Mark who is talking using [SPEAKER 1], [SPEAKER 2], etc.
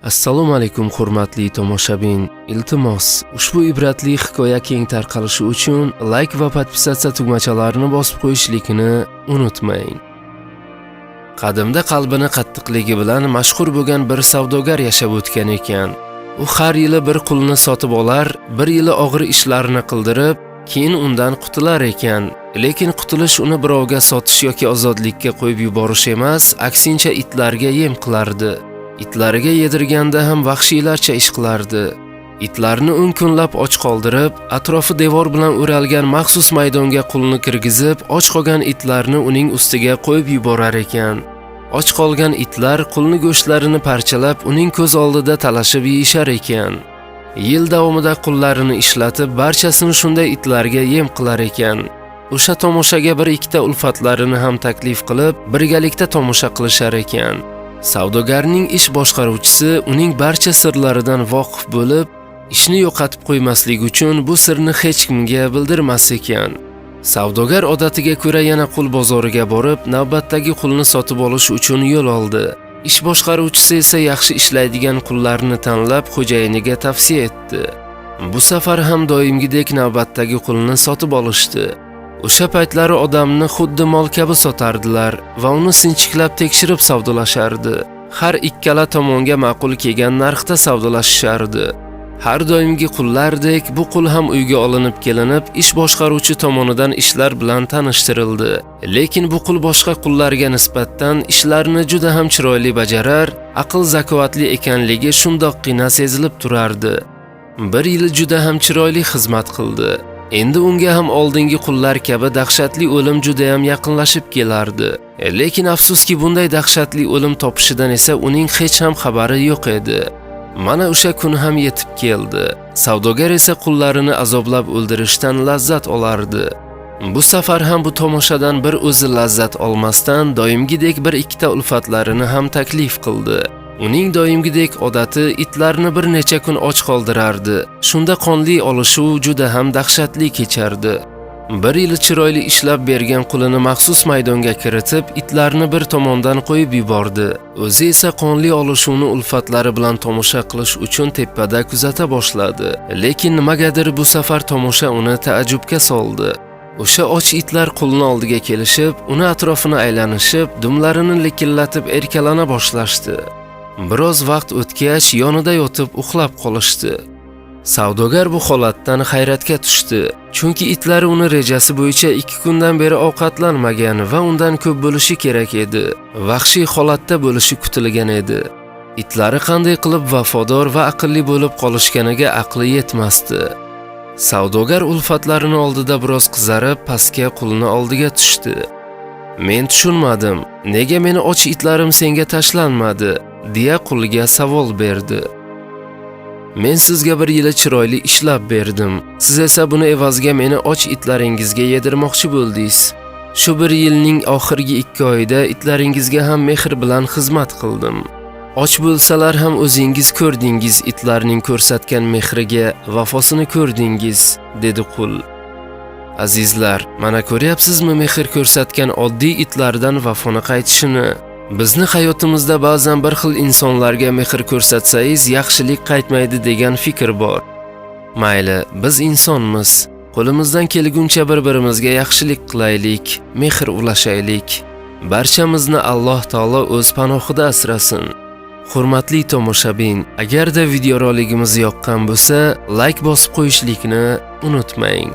[SPEAKER 1] Assalomu alaykum hurmatli tomoshabin. Iltimos, ushbu ibratli hikoya keng tarqalishi uchun like va podpisatsiya tugmachalarini bosib qo'yishlikni unutmang. Qadimda qalbini qattiqligi bilan mashhur bo'lgan bir savdogar yashab o'tgan ekan. U har yili bir qulni sotib olar, bir yili og'ir ishlarni qildirib, keyin undan qutular ekan. Lekin qutulish uni birovga sotish yoki ozodlikka qo'yib yuborish emas, aksincha itlarga yem qilardi. Itlariga yedirganda ham vahshiylarcha ish qilardi. Itlarni 10 kunlab och qoldirib, atrofi devor bilan o'ralgan maxsus maydonga qulni kirgizib, och qolgan itlarni uning ustiga qo'yib yuborar ekan. Och qolgan itlar qulni go'shtlarini parchalab, uning ko'z oldida talashib yeyishar ekan. Yil davomida qullarini ishlatib, barchasini shunday itlarga yem qilar ekan. O'sha tomoshaga bir ikkita ulfatlarini ham taklif qilib, birgalikda tomosha qilishar ekan. Savdogarning ish boshqaruvchisi uning barcha sirlaridan voqif bo'lib, ishni yo'qotib qo'ymaslik uchun bu sirni hech kimga bildirmas ekan. Savdogar odatiga ko'ra yana qul bozoriga borib, navbatdagi qulni sotib olish uchun yo'l oldi. Ish boshqaruvchisi esa yaxshi ishlaydigan qullarni tanlab xo'jayiniga tavsiya etdi. Bu safar ham doimgidek navbatdagi qulni sotib olishdi. O'sha paytlari odamni xuddi mol kabi sotardilar va uni sinchiklab tekshirib savdolashardi. Har ikkala tomonga ma'qul kelgan narxda savdolashishardi. Har doimgi qullardek bu qul ham uyga olinib kelinib, ish boshqaruvchi tomonidan ishlar bilan tanishtirildi. Lekin bu qul boshqa qullarga nisbatan ishlarni juda ham chiroyli bajarar, aql zakovatli ekanligi shundoqqina sezilib turardi. Bir yil juda ham chiroyli xizmat qildi. Endi unga ham oldingi qullar kabi dahshatli o'lim juda ham yaqinlashib kelardi. Lekin afsuski bunday dahshatli o'lim topishidan esa uning hech ham xabari yo'q edi. Mana o'sha kun ham yetib keldi. Savdogar esa qullarini azoblab o'ldirishdan lazzat olardi. Bu safar ham bu tomoshadan bir o'zi lazzat olmasdan doimgidek bir ikkita ulfatlarini ham taklif qildi. Uning doimgidek odati itlarni bir necha kun och qoldirardi. Shunda qonli olishuv juda ham dahshatli kechardi. Bir yil chiroyli ishlab bergan qulini maxsus maydonga kiritib, itlarni bir tomondan qo'yib yubordi. O'zi esa qonli olishuvni ulfatlari bilan tomosha qilish uchun tepada kuzata boshladi. Lekin nimagadir bu safar tomosha uni taajjubga soldi. O'sha och itlar qulni oldiga kelishib, uni atrofini aylanishib, dumlarini likillatib erkalana boshlashdi. Biroz vaqt o'tgach yonida yotib uxlab qolishdi. Savdogar bu holatdan hayratga tushdi. Chunki itlari uni rejasi bo'yicha 2 kundan beri ovqatlanmagan va undan ko'p bo'lishi kerak edi. Vahshiy holatda bo'lishi kutilgan edi. Itlari qanday qilib vafodor va aqlli bo'lib qolishganiga aqli yetmasdi. Savdogar ulfatlarini oldida biroz qizarib, pastga qulni oldiga tushdi. "Men tushunmadim. Nega meni och itlarim senga tashlanmadi?" deya qulga savol berdi. "Men sizga bir yil chiroyli ishlab berdim. Siz esa buni evaziga meni och itlaringizga yedirmoqchi bo'ldingiz. Shu bir yilning oxirgi 2 oyida itlaringizga ham mehr bilan xizmat qildim. Och bo'lsalar ham o'zingiz ko'rdingiz, itlarning ko'rsatgan mehriga, vafosini ko'rdingiz", dedi qul. Azizlar, mana ko'ryapsizmi mehr ko'rsatgan oddiy itlardan vafoni qaytishini? Bizni hayotimizda ba'zan bir xil insonlarga mehr ko'rsatsangiz yaxshilik qaytmaydi degan fikr bor. Mayli, biz insonmiz. Qo'limizdan kelguncha bir-birimizga yaxshilik qilaylik, mehr ulashaylik. Barchamizni Alloh taolo o'z panohida asrasin. Hurmatli tomoshabin, agarda videoroligimiz yoqqan bo'lsa, like bosib qo'yishlikni unutmang.